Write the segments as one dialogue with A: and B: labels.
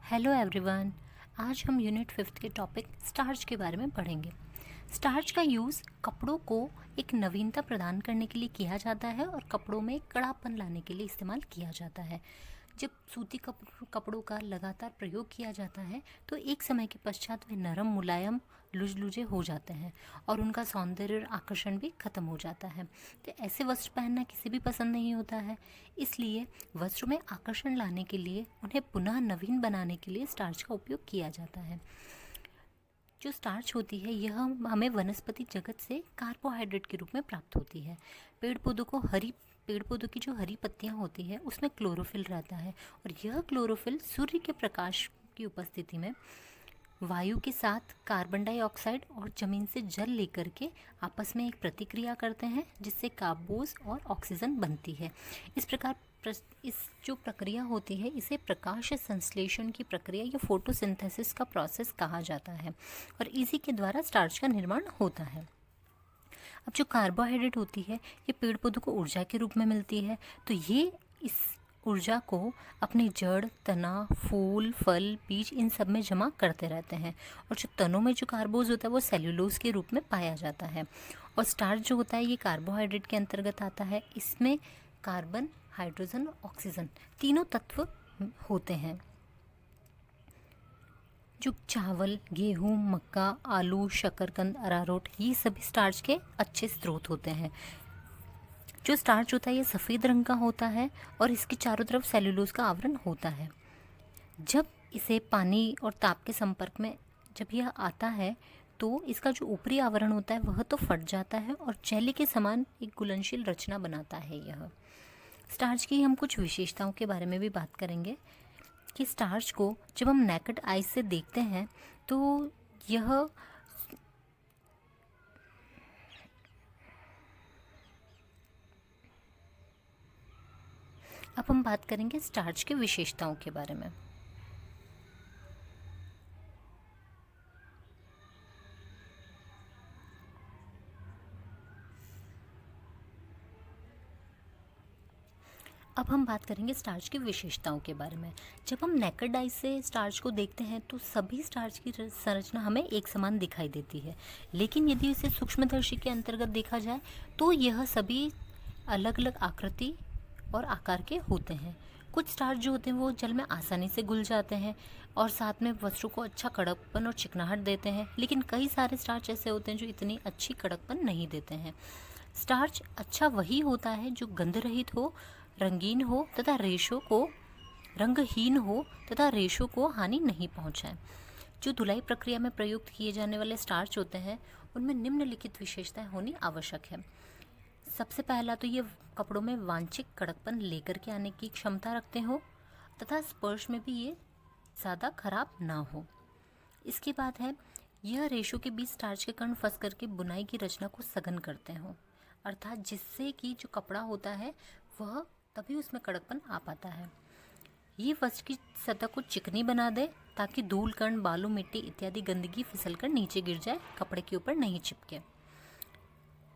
A: Hello everyone. आज हम unit 5 के टॉपिक स्टार्च के बारे में पढ़ेंगे। स्टार्च का यूज़ कपड़ों को एक नवीनता प्रदान करने के लिए किया जाता है और कपड़ों में कड़ापन लाने के लिए इस्तेमाल किया जाता है। जब सूती कपड़ों का लगातार प्रयोग किया जाता है तो एक समय के पश्चात वे नरम, मुलायम, लुझलुझे हो जाते हैं और उनका सौंदर्य और आकर्षण भी खत्म हो जाता है। तो ऐसे वस्त्र पहनना किसी भी पसंद नहीं होता है, इसलिए वस्त्र में आकर्षण लाने के लिए उन्हें पुनः नवीन बनाने के लिए स्टार्च का उपयोग किया जाता है। जो स्टार्च होती है यह हमें वनस्पति जगत से कार्बोहाइड्रेट के रूप में प्राप्त होती है। पेड़ पौधों की जो हरी पत्तियां होती है उसमें क्लोरोफिल रहता है और यह क्लोरोफिल सूर्य के प्रकाश की उपस्थिति में वायु के साथ कार्बन डाइऑक्साइड और ज़मीन से जल लेकर के आपस में एक प्रतिक्रिया करते हैं जिससे कार्बोज और ऑक्सीजन बनती है। इस प्रकार इस जो प्रक्रिया होती है इसे प्रकाश संश्लेषण की प्रक्रिया या फोटोसिंथेसिस का प्रोसेस कहा जाता है और इसी के द्वारा स्टार्च का निर्माण होता है। अब जो कार्बोहाइड्रेट होती है ये पेड़ पौधों को ऊर्जा के रूप में मिलती है, तो ये इस ऊर्जा को अपनी जड़, तना, फूल, फल, बीज इन सब में जमा करते रहते हैं और जो तनों में जो कार्बोज होता है वो सेल्यूलोज के रूप में पाया जाता है। और स्टार्च जो होता है ये कार्बोहाइड्रेट के अंतर्गत आता है। इसमें कार्बन, हाइड्रोजन और ऑक्सीजन तीनों तत्व होते हैं। जो चावल, गेहूँ, मक्का, आलू, शकरकंद, अरारोट ये सभी स्टार्च के अच्छे स्रोत होते हैं। जो स्टार्च होता है ये सफ़ेद रंग का होता है और इसके चारों तरफ सेल्यूलोज का आवरण होता है। जब इसे पानी और ताप के संपर्क में जब यह आता है तो इसका जो ऊपरी आवरण होता है वह तो फट जाता है और जेली के समान एक घुलनशील रचना बनाता है। यह स्टार्च की हम कुछ विशेषताओं के बारे में भी बात करेंगे कि स्टार्च को जब हम नेकेड आइज से देखते हैं तो यह अब हम बात करेंगे स्टार्च के विशेषताओं के बारे में। अब हम बात करेंगे स्टार्च की विशेषताओं के बारे में। जब हम नेकेड आई से स्टार्च को देखते हैं तो सभी स्टार्च की संरचना हमें एक समान दिखाई देती है, लेकिन यदि इसे सूक्ष्मदर्शी के अंतर्गत देखा जाए तो यह सभी अलग अलग आकृति और आकार के होते हैं। कुछ स्टार्च जो होते हैं वो जल में आसानी से घुल जाते हैं और साथ में वस्त्रों को अच्छा कड़कपन और चिकनाहट देते हैं, लेकिन कई सारे स्टार्च ऐसे होते हैं जो इतनी अच्छी कड़कपन नहीं देते हैं। स्टार्च अच्छा वही होता है जो गंध रहित हो, रंगहीन हो तथा रेशों को हानि नहीं पहुंचाए। जो धुलाई प्रक्रिया में प्रयुक्त किए जाने वाले स्टार्च होते हैं उनमें निम्नलिखित विशेषताएं होनी आवश्यक है। सबसे पहला तो ये कपड़ों में वांछित कड़कपन लेकर के आने की क्षमता रखते हो तथा स्पर्श में भी ये ज़्यादा खराब ना हो। इसके बाद है यह रेशों के बीच स्टार्च के कण फंस करके बुनाई की रचना को सघन करते हो, अर्थात जिससे कि जो कपड़ा होता है वह तभी उसमें कड़कपन आ पाता है। ये वस्त्र की सतह को चिकनी बना दे ताकि धूल, कण, बालू, मिट्टी इत्यादि गंदगी फिसल कर नीचे गिर जाए, कपड़े के ऊपर नहीं चिपके।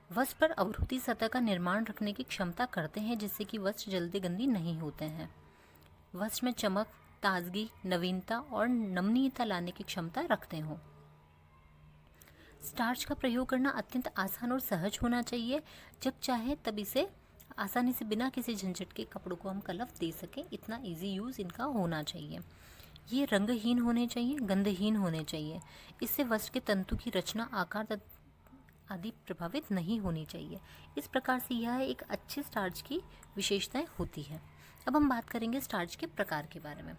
A: वस्त्र पर अवरोधी सतह का निर्माण रखने की क्षमता करते हैं जिससे कि वस्त्र जल्दी गंदी नहीं होते हैं। वस्त्र में चमक, ताजगी, नवीनता और नमनीयता लाने की क्षमता रखते हो। स्टार्च का प्रयोग करना अत्यंत आसान और सहज होना चाहिए। जब चाहे तब इसे आसानी से बिना किसी झंझट के कपड़ों को हम कलफ दे सकें, इतना इजी यूज़ इनका होना चाहिए। ये रंगहीन होने चाहिए, गंधहीन होने चाहिए। इससे वस्त्र के तंतु की रचना, आकार आदि प्रभावित नहीं होनी चाहिए। इस प्रकार से यह एक अच्छे स्टार्च की विशेषताएं होती है। अब हम बात करेंगे स्टार्च के प्रकार के बारे में।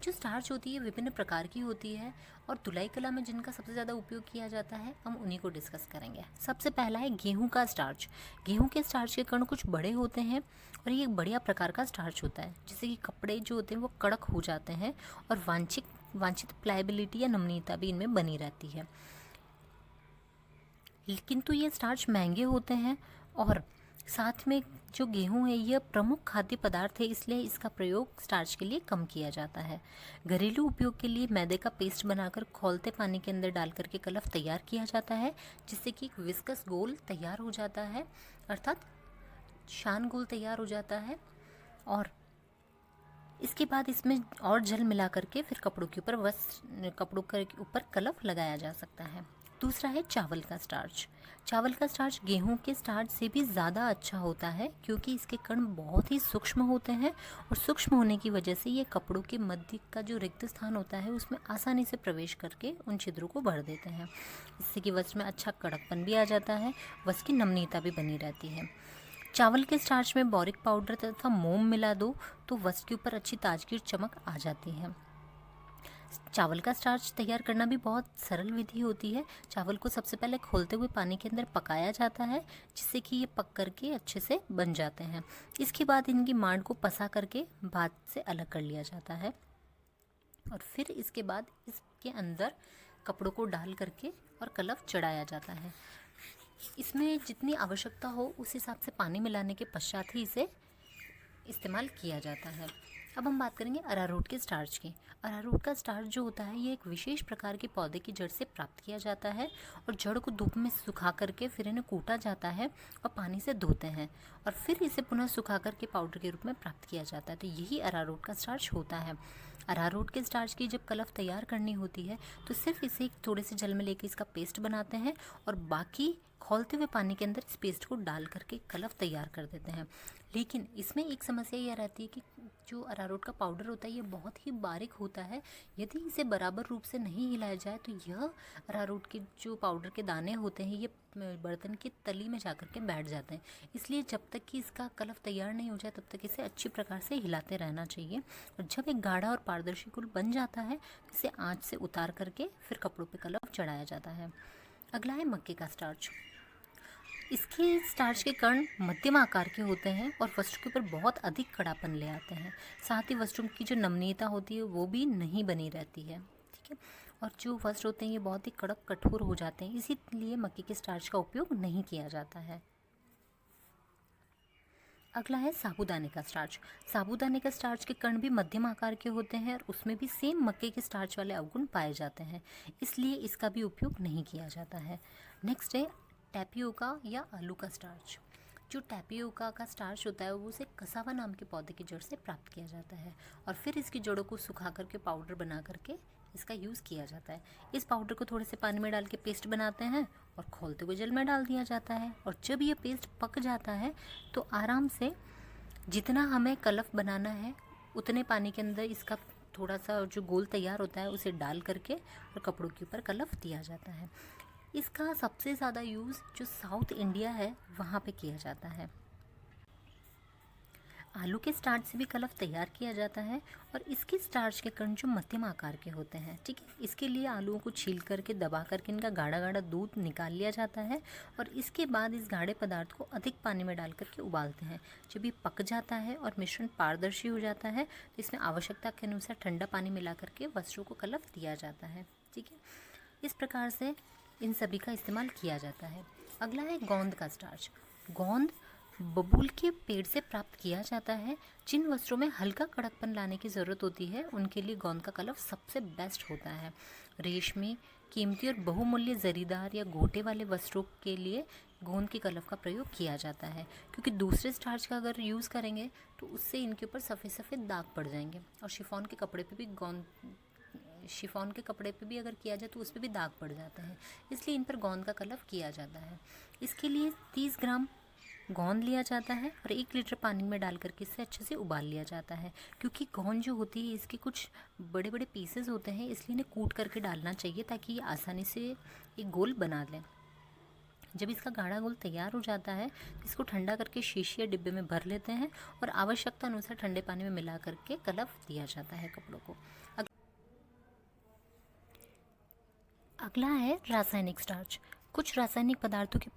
A: जो स्टार्च होती है विभिन्न प्रकार की होती है और धुलाई कला में जिनका सबसे ज़्यादा उपयोग किया जाता है हम उन्हीं को डिस्कस करेंगे। सबसे पहला है गेहूं का स्टार्च। गेहूं के स्टार्च के कण कुछ बड़े होते हैं और ये एक बढ़िया प्रकार का स्टार्च होता है जिससे कि कपड़े जो होते हैं वो कड़क हो जाते हैं और वांछित प्लायबिलिटी या नमनीयता भी इनमें बनी रहती है। किंतु ये स्टार्च महंगे होते हैं और साथ में जो गेहूं है यह प्रमुख खाद्य पदार्थ है, इसलिए इसका प्रयोग स्टार्च के लिए कम किया जाता है। घरेलू उपयोग के लिए मैदे का पेस्ट बनाकर खौलते पानी के अंदर डाल करके कलफ तैयार किया जाता है जिससे कि एक विस्कस गोल तैयार हो जाता है, अर्थात शान गोल तैयार हो जाता है और इसके बाद इसमें और जल मिला करके फिर कपड़ों के ऊपर कपड़ों के ऊपर कलफ लगाया जा सकता है। दूसरा है चावल का स्टार्च। चावल का स्टार्च गेहूं के स्टार्च से भी ज़्यादा अच्छा होता है क्योंकि इसके कण बहुत ही सूक्ष्म होते हैं और सूक्ष्म होने की वजह से ये कपड़ों के मध्य का जो रिक्त स्थान होता है उसमें आसानी से प्रवेश करके उन छिद्रों को भर देते हैं। इससे कि वस्त्र में अच्छा कड़कपन भी आ जाता है, वस्त्र की नमनीयता भी बनी रहती है। चावल के स्टार्च में बोरिक पाउडर तथा मोम मिला दो तो वस्त्र के ऊपर अच्छी ताजगी और चमक आ जाती है। चावल का स्टार्च तैयार करना भी बहुत सरल विधि होती है। चावल को सबसे पहले खोलते हुए पानी के अंदर पकाया जाता है जिससे कि ये पक करके अच्छे से बन जाते हैं। इसके बाद इनकी मांड को पसा करके भात से अलग कर लिया जाता है और फिर इसके बाद इसके अंदर कपड़ों को डाल करके और कलफ चढ़ाया जाता है। इसमें जितनी आवश्यकता हो उस हिसाब से पानी मिलाने के पश्चात ही इसे इस्तेमाल किया जाता है। अब हम बात करेंगे अरारोट के स्टार्च की। अरारोट का स्टार्च जो होता है ये एक विशेष प्रकार के पौधे की जड़ से प्राप्त किया जाता है और जड़ को धूप में सुखा करके फिर इन्हें कूटा जाता है और पानी से धोते हैं और फिर इसे पुनः सुखा करके पाउडर के रूप में प्राप्त किया जाता है। तो यही अरारोट का स्टार्च होता है। अरारोट के स्टार्च की जब कलफ तैयार करनी होती है तो सिर्फ इसे थोड़े से जल में लेकर इसका पेस्ट बनाते हैं और बाकी खौलते हुए पानी के अंदर इस पेस्ट को डाल करके कलफ तैयार कर देते हैं। लेकिन इसमें एक समस्या यह रहती है कि जो अरारोट का पाउडर होता है ये बहुत ही बारीक होता है। यदि इसे बराबर रूप से नहीं हिलाया जाए तो यह अरारोट के जो पाउडर के दाने होते हैं ये बर्तन की तली में जाकर के बैठ जाते हैं। इसलिए जब तक कि इसका कलफ तैयार नहीं हो जाए तब तक इसे अच्छी प्रकार से हिलाते रहना चाहिए और जब एक गाढ़ा और पारदर्शी घुल बन जाता है तो इसे आँच से उतार करके फिर कपड़ों पर कलफ चढ़ाया जाता है। अगला है मक्के का स्टार्च। इसके स्टार्च के कण मध्यम आकार के होते हैं और वस्त्र के ऊपर बहुत अधिक कड़ापन ले आते हैं। साथ ही वस्त्रों की जो नमनीयता होती है वो भी नहीं बनी रहती है। ठीक है, और जो वस्त्र होते हैं ये बहुत ही कड़क कठोर हो जाते हैं, इसीलिए मक्के के स्टार्च का उपयोग नहीं किया जाता है। अगला है साबूदाने का स्टार्च। साबूदाने का स्टार्च के कण भी मध्यम आकार के होते हैं और उसमें भी सेम मक्के के स्टार्च वाले अवगुण पाए जाते हैं, इसलिए इसका भी उपयोग नहीं किया जाता है। नेक्स्ट है टैपियोका या आलू का स्टार्च। जो टैपियोका का स्टार्च होता है वो उसे कसावा नाम के पौधे की जड़ से प्राप्त किया जाता है और फिर इसकी जड़ों को सुखा करके पाउडर बना करके इसका यूज़ किया जाता है। इस पाउडर को थोड़े से पानी में डाल के पेस्ट बनाते हैं और खोलते हुए जल में डाल दिया जाता है और जब ये पेस्ट पक जाता है तो आराम से जितना हमें कलफ बनाना है उतने पानी के अंदर इसका थोड़ा सा जो गोल तैयार होता है उसे डाल करके और कपड़ों के ऊपर कलफ दिया जाता है। इसका सबसे ज़्यादा यूज़ जो साउथ इंडिया है वहाँ पे किया जाता है। आलू के स्टार्च से भी कलफ तैयार किया जाता है और इसके स्टार्च के कण जो मध्यम आकार के होते हैं। ठीक है, इसके लिए आलूओं को छील करके दबा करके इनका गाढ़ा गाढ़ा दूध निकाल लिया जाता है और इसके बाद इस गाढ़े पदार्थ को अधिक पानी में डाल करके उबालते हैं। जब ये पक जाता है और मिश्रण पारदर्शी हो जाता है तो इसमें आवश्यकता के अनुसार ठंडा पानी मिला करके वस्त्रों को कलफ दिया जाता है। ठीक है, इस प्रकार से इन सभी का इस्तेमाल किया जाता है। अगला है गोंद का स्टार्च। गोंद बबूल के पेड़ से प्राप्त किया जाता है। जिन वस्त्रों में हल्का कड़कपन लाने की ज़रूरत होती है उनके लिए गोंद का कलफ सबसे बेस्ट होता है। रेशमी, कीमती और बहुमूल्य जरीदार या गोटे वाले वस्त्रों के लिए गोंद के कलफ का प्रयोग किया जाता है क्योंकि दूसरे स्टार्च का अगर यूज़ करेंगे तो उससे इनके ऊपर सफ़ेद सफ़ेद दाग पड़ जाएंगे और शिफॉन के कपड़े पे भी अगर किया जाए तो उस पर भी दाग पड़ जाते हैं, इसलिए इन पर गोंद का कलफ किया जाता है। इसके लिए 30 ग्राम गोंद लिया जाता है और 1 लीटर पानी में डाल करके इसे अच्छे से उबाल लिया जाता है। क्योंकि गोंद जो होती है इसके कुछ बड़े बड़े पीसेस होते हैं, इसलिए इन्हें कूट करके डालना चाहिए ताकि ये आसानी से एक गोल बना लें। जब इसका गाढ़ा घोल तैयार हो जाता है तो इसको ठंडा करके शीशी या डिब्बे में भर लेते हैं और आवश्यकता अनुसार ठंडे पानी में मिला करके कलफ दिया जाता है कपड़ों को। अगला है रासायनिक स्टार्च। कुछ रासायनिक पदार्थों के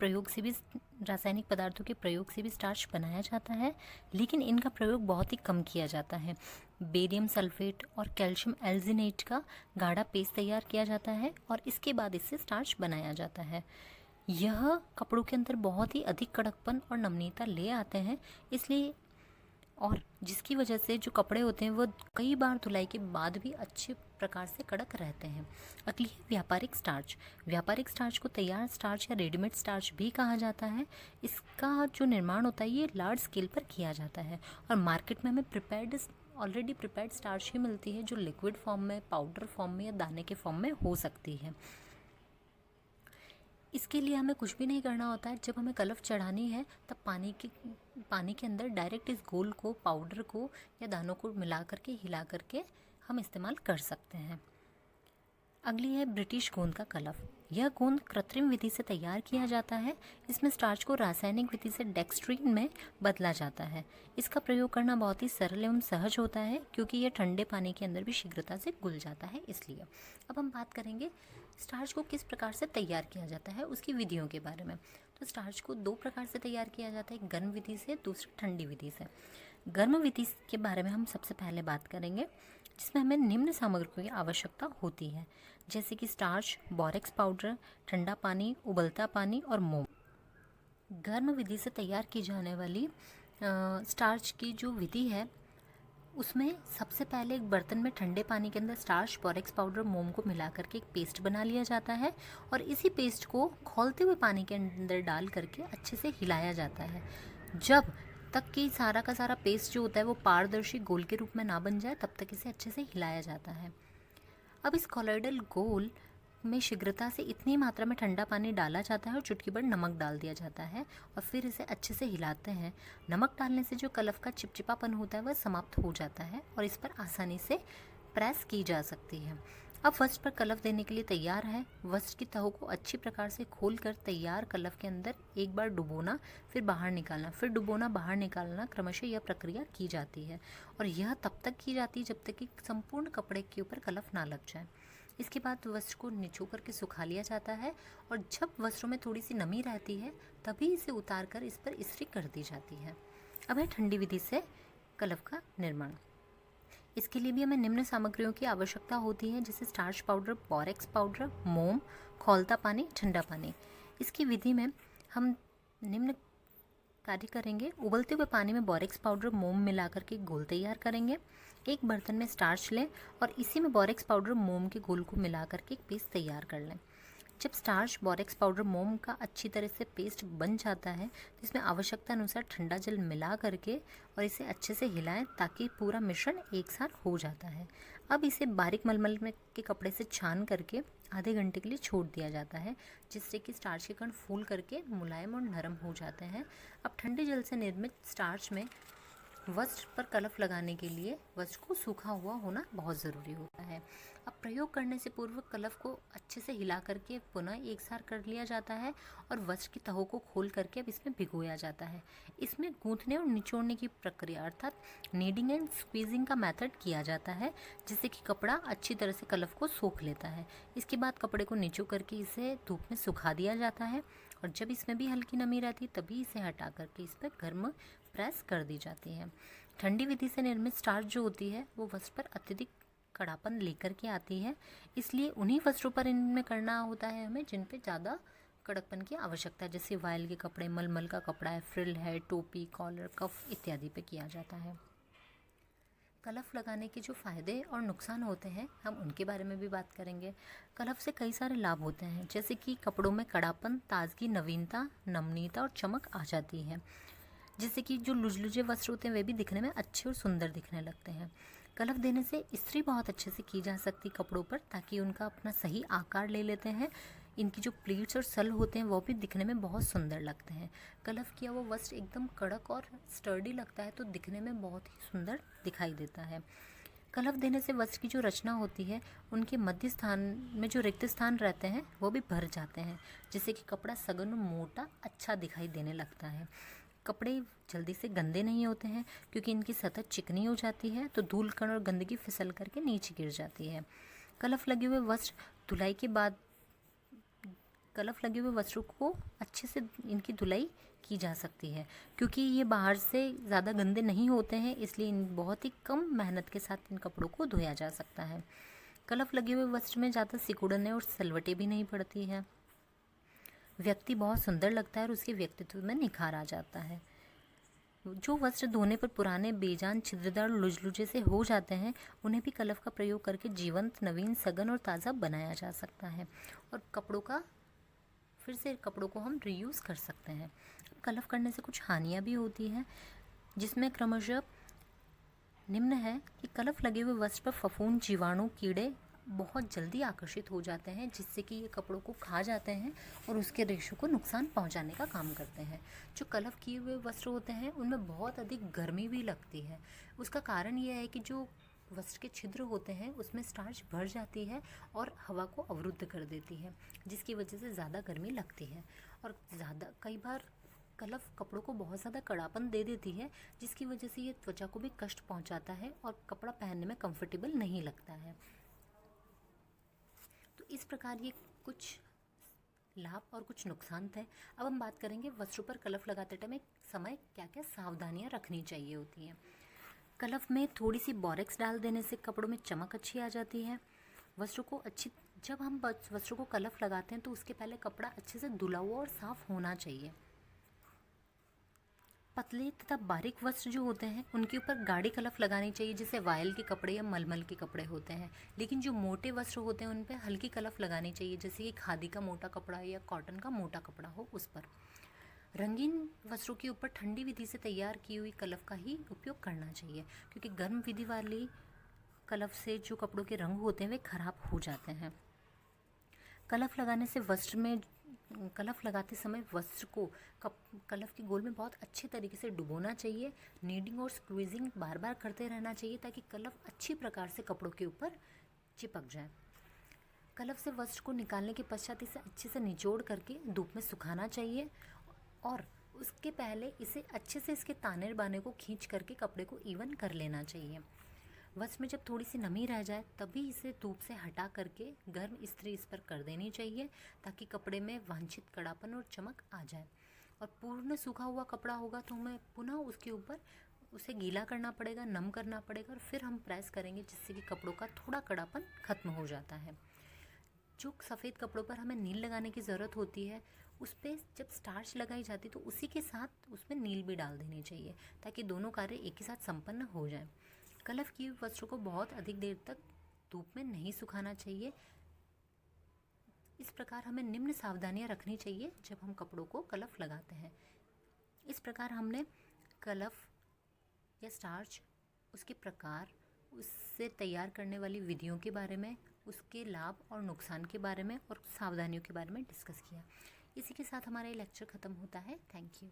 A: प्रयोग से भी स्टार्च बनाया जाता है, लेकिन इनका प्रयोग बहुत ही कम किया जाता है। बेरियम सल्फेट और कैल्शियम एल्जिनेट का गाढ़ा पेस्ट तैयार किया जाता है और इसके बाद इससे स्टार्च बनाया जाता है। यह कपड़ों के अंदर बहुत ही अधिक कड़कपन और नमनीयता ले आते हैं, इसलिए और जिसकी वजह से जो कपड़े होते हैं वो कई बार धुलाई के बाद भी अच्छे प्रकार से कड़क रहते हैं। अगली है व्यापारिक स्टार्च। व्यापारिक स्टार्च को तैयार स्टार्च या रेडीमेड स्टार्च भी कहा जाता है। इसका जो निर्माण होता है ये लार्ज स्केल पर किया जाता है और मार्केट में हमें प्रिपेयर्ड ऑलरेडी प्रिपेयर्ड स्टार्च ही मिलती है, जो लिक्विड फॉर्म में, पाउडर फॉर्म में या दाने के फॉर्म में हो सकती है। इसके लिए हमें कुछ भी नहीं करना होता है। जब हमें कलफ चढ़ानी है तब पानी के अंदर डायरेक्ट इस घोल को, पाउडर को या दानों को मिला करके, हिला करके हम इस्तेमाल कर सकते हैं। अगली है ब्रिटिश गोंद का कलफ। यह गोंद कृत्रिम विधि से तैयार किया जाता है। इसमें स्टार्च को रासायनिक विधि से डेक्स्ट्रीन में बदला जाता है। इसका प्रयोग करना बहुत ही सरल एवं सहज होता है, क्योंकि यह ठंडे पानी के अंदर भी शीघ्रता से घुल जाता है। इसलिए अब हम बात करेंगे स्टार्च को किस प्रकार से तैयार किया जाता है, उसकी विधियों के बारे में। तो स्टार्च को 2 प्रकार से तैयार किया जाता है, गर्म विधि से, दूसरी ठंडी विधि से। गर्म विधि के बारे में हम सबसे पहले बात करेंगे, जिसमें हमें निम्न सामग्रियों की आवश्यकता होती है, जैसे कि स्टार्च, बोरेक्स पाउडर, ठंडा पानी, उबलता पानी और मोम। गर्म विधि से तैयार की जाने वाली स्टार्च की जो विधि है, उसमें सबसे पहले एक बर्तन में ठंडे पानी के अंदर स्टार्च, बोरेक्स पाउडर, मोम को मिला करके एक पेस्ट बना लिया जाता है और इसी पेस्ट को खौलते हुए पानी के अंदर डाल करके अच्छे से हिलाया जाता है, जब तक कि सारा का सारा पेस्ट जो होता है वो पारदर्शी गोल के रूप में ना बन जाए, तब तक इसे अच्छे से हिलाया जाता है। अब इस कॉलॉइडल गोल में शीघ्रता से इतनी मात्रा में ठंडा पानी डाला जाता है और चुटकी भर नमक डाल दिया जाता है और फिर इसे अच्छे से हिलाते हैं। नमक डालने से जो कलफ का चिपचिपापन होता है वह समाप्त हो जाता है और इस पर आसानी से प्रेस की जा सकती है। अब वस्त्र पर कलफ देने के लिए तैयार है। वस्त्र की तहों को अच्छी प्रकार से खोलकर तैयार कलफ के अंदर एक बार डुबोना, फिर बाहर निकालना, फिर डुबोना, बाहर निकालना, क्रमशः यह प्रक्रिया की जाती है और यह तब तक की जाती है जब तक कि संपूर्ण कपड़े के ऊपर कलफ ना लग जाए। इसके बाद वस्त्र को निचो करके सुखा लिया जाता है और जब वस्त्रों में थोड़ी सी नमी रहती है तभी इसे उतार कर इस पर इस्त्री कर दी जाती है। अब है ठंडी विधि से कलफ का निर्माण। इसके लिए भी हमें निम्न सामग्रियों की आवश्यकता होती है, जैसे स्टार्च पाउडर, बोरेक्स पाउडर, मोम, खौलता पानी, ठंडा पानी। इसकी विधि में हम निम्न कार्य करेंगे। उबलते हुए पानी में बोरेक्स पाउडर, मोम मिलाकर के घोल तैयार करेंगे। एक बर्तन में स्टार्च लें और इसी में बोरेक्स पाउडर, मोम के घोल को मिलाकर के एक पेस्ट तैयार कर लें। जब स्टार्च, बोरेक्स पाउडर, मोम का अच्छी तरह से पेस्ट बन जाता है तो इसमें आवश्यकता अनुसार ठंडा जल मिला करके और इसे अच्छे से हिलाएं ताकि पूरा मिश्रण एक साथ हो जाता है। अब इसे बारीक मलमल में के कपड़े से छान करके आधे घंटे के लिए छोड़ दिया जाता है, जिससे कि स्टार्च के कण फूल करके मुलायम और नरम हो जाते हैं। अब ठंडे जल से निर्मित स्टार्च में वस्त्र पर कलफ लगाने के लिए वस्त्र को सूखा हुआ होना बहुत ज़रूरी होता है। अब प्रयोग करने से पूर्व कलफ को अच्छे से हिला करके पुनः एक साथ कर लिया जाता है और वस्त्र की तहों को खोल करके अब इसमें भिगोया जाता है। इसमें गूंथने और निचोड़ने की प्रक्रिया अर्थात नीडिंग एंड स्क्वीजिंग का मेथड किया जाता है, जिससे कि कपड़ा अच्छी तरह से कलफ को सोख लेता है। इसके बाद कपड़े को निचो करके इसे धूप में सुखा दिया जाता है और जब इसमें भी हल्की नमी रहती है तभी इसे हटा करके इस पर गर्म प्रेस कर दी जाती है। ठंडी विधि से निर्मित स्टार्च जो होती है वो वस्त्र पर अत्यधिक कड़ापन लेकर के आती है, इसलिए उन्हीं वस्त्रों पर इनमें करना होता है हमें जिन पे ज़्यादा कड़कपन की आवश्यकता है, जैसे वायल के कपड़े, मलमल का कपड़ा है, फ्रिल है, टोपी, कॉलर, कफ इत्यादि पे किया जाता है। कलफ लगाने के जो फ़ायदे और नुकसान होते हैं हम उनके बारे में भी बात करेंगे। कलफ से कई सारे लाभ होते हैं, जैसे कि कपड़ों में कड़ापन, ताजगी, नवीनता, नमनीयता और चमक आ जाती है, जिससे कि जो लुझलुझे वस्त्र होते हैं वे भी दिखने में अच्छे और सुंदर दिखने लगते हैं। कलफ देने से इस्त्री बहुत अच्छे से की जा सकती कपड़ों पर, ताकि उनका अपना सही आकार ले लेते हैं। इनकी जो प्लीट्स और सल होते हैं वो भी दिखने में बहुत सुंदर लगते हैं। कलफ किया वो वस्त्र एकदम कड़क और स्टर्डी लगता है, तो दिखने में बहुत ही सुंदर दिखाई देता है। कलफ देने से वस्त्र की जो रचना होती है उनके मध्य स्थान में जो रिक्त स्थान रहते हैं वो भी भर जाते हैं, जिससे कि कपड़ा सघन मोटा अच्छा दिखाई देने लगता है। कपड़े जल्दी से गंदे नहीं होते हैं, क्योंकि इनकी सतह चिकनी हो जाती है तो धूल कण और गंदगी फिसल करके नीचे गिर जाती है। कलफ लगे हुए वस्त्र धुलाई के बाद कलफ लगे हुए वस्त्रों को अच्छे से इनकी धुलाई की जा सकती है, क्योंकि ये बाहर से ज़्यादा गंदे नहीं होते हैं, इसलिए इन बहुत ही कम मेहनत के साथ इन कपड़ों को धोया जा सकता है। कलफ लगे हुए वस्त्र में ज़्यादा सिकुड़ने और सलवटें भी नहीं पड़ती है। व्यक्ति बहुत सुंदर लगता है और उसके व्यक्तित्व में निखार आ जाता है। जो वस्त्र धोने पर पुराने, बेजान, छिद्रदार, लुझलुझे से हो जाते हैं उन्हें भी कलफ का प्रयोग करके जीवंत, नवीन, सघन और ताज़ा बनाया जा सकता है और फिर से कपड़ों को हम रीयूज़ कर सकते हैं। कलफ करने से कुछ हानियाँ भी होती हैं, जिसमें क्रमशः निम्न है कि कलफ लगे हुए वस्त्र पर फफूंद, जीवाणु, कीड़े बहुत जल्दी आकर्षित हो जाते हैं, जिससे कि ये कपड़ों को खा जाते हैं और उसके रेशों को नुकसान पहुंचाने का काम करते हैं। जो कलफ किए हुए वस्त्र होते हैं उनमें बहुत अधिक गर्मी भी लगती है। उसका कारण यह है कि जो वस्त्र के छिद्र होते हैं उसमें स्टार्च भर जाती है और हवा को अवरुद्ध कर देती है, जिसकी वजह से ज़्यादा गर्मी लगती है। और कई बार कलफ कपड़ों को बहुत ज़्यादा कड़ापन दे देती है, जिसकी वजह से ये त्वचा को भी कष्ट पहुंचाता है और कपड़ा पहनने में कंफर्टेबल नहीं लगता है। तो इस प्रकार ये कुछ लाभ और कुछ नुकसान थे। अब हम बात करेंगे वस्त्रों पर कलफ लगाते समय क्या क्या सावधानियां रखनी चाहिए होती हैं। कलफ में थोड़ी सी बोरेक्स डाल देने से कपड़ों में चमक अच्छी आ जाती है। जब हम वस्त्रों को कलफ लगाते हैं तो उसके पहले कपड़ा अच्छे से धुला हुआ और साफ होना चाहिए। पतले तथा बारीक वस्त्र जो होते हैं उनके ऊपर गाढ़ी कलफ लगानी चाहिए, जैसे वायल के कपड़े या मलमल के कपड़े होते हैं। लेकिन जो मोटे वस्त्र होते हैं उन पर हल्की कलफ लगानी चाहिए, जैसे कि खादी का मोटा कपड़ा या कॉटन का मोटा कपड़ा हो उस पर। रंगीन वस्त्रों के ऊपर ठंडी विधि से तैयार की हुई कलफ का ही उपयोग करना चाहिए, क्योंकि गर्म विधि वाली कलफ से जो कपड़ों के रंग होते हैं वे खराब हो जाते हैं। कलफ लगाते समय वस्त्र को कलफ के गोल में बहुत अच्छे तरीके से डुबोना चाहिए। नीडिंग और स्क्वीजिंग बार बार करते रहना चाहिए ताकि कलफ अच्छी प्रकार से कपड़ों के ऊपर चिपक जाए। कलफ से वस्त्र को निकालने के पश्चात इसे अच्छे से निचोड़ करके धूप में सुखाना चाहिए और उसके पहले इसे अच्छे से इसके ताने बाने को खींच करके कपड़े को इवन कर लेना चाहिए। वस्त्र में जब थोड़ी सी नमी रह जाए तभी इसे धूप से हटा करके गर्म इस्त्री इस पर कर देनी चाहिए, ताकि कपड़े में वांछित कड़ापन और चमक आ जाए। और पूर्ण सूखा हुआ कपड़ा होगा तो हमें पुनः उसके ऊपर उसे गीला करना पड़ेगा, नम करना पड़ेगा और फिर हम प्रेस करेंगे, जिससे कि कपड़ों का थोड़ा कड़ापन खत्म हो जाता है। जो सफ़ेद कपड़ों पर हमें नील लगाने की ज़रूरत होती है, उस पर जब स्टार्च लगाई जाती है तो उसी के साथ उसमें नील भी डाल देनी चाहिए, ताकि दोनों कार्य एक ही साथ संपन्न हो जाए। कलफ किए वस्त्रों को बहुत अधिक देर तक धूप में नहीं सुखाना चाहिए। इस प्रकार हमें निम्न सावधानियां रखनी चाहिए जब हम कपड़ों को कलफ लगाते हैं। इस प्रकार हमने कलफ या स्टार्च, उसके प्रकार, उससे तैयार करने वाली विधियों के बारे में, उसके लाभ और नुकसान के बारे में और सावधानियों के बारे में डिस्कस किया। इसी के साथ हमारा ये लेक्चर ख़त्म होता है। Thank you.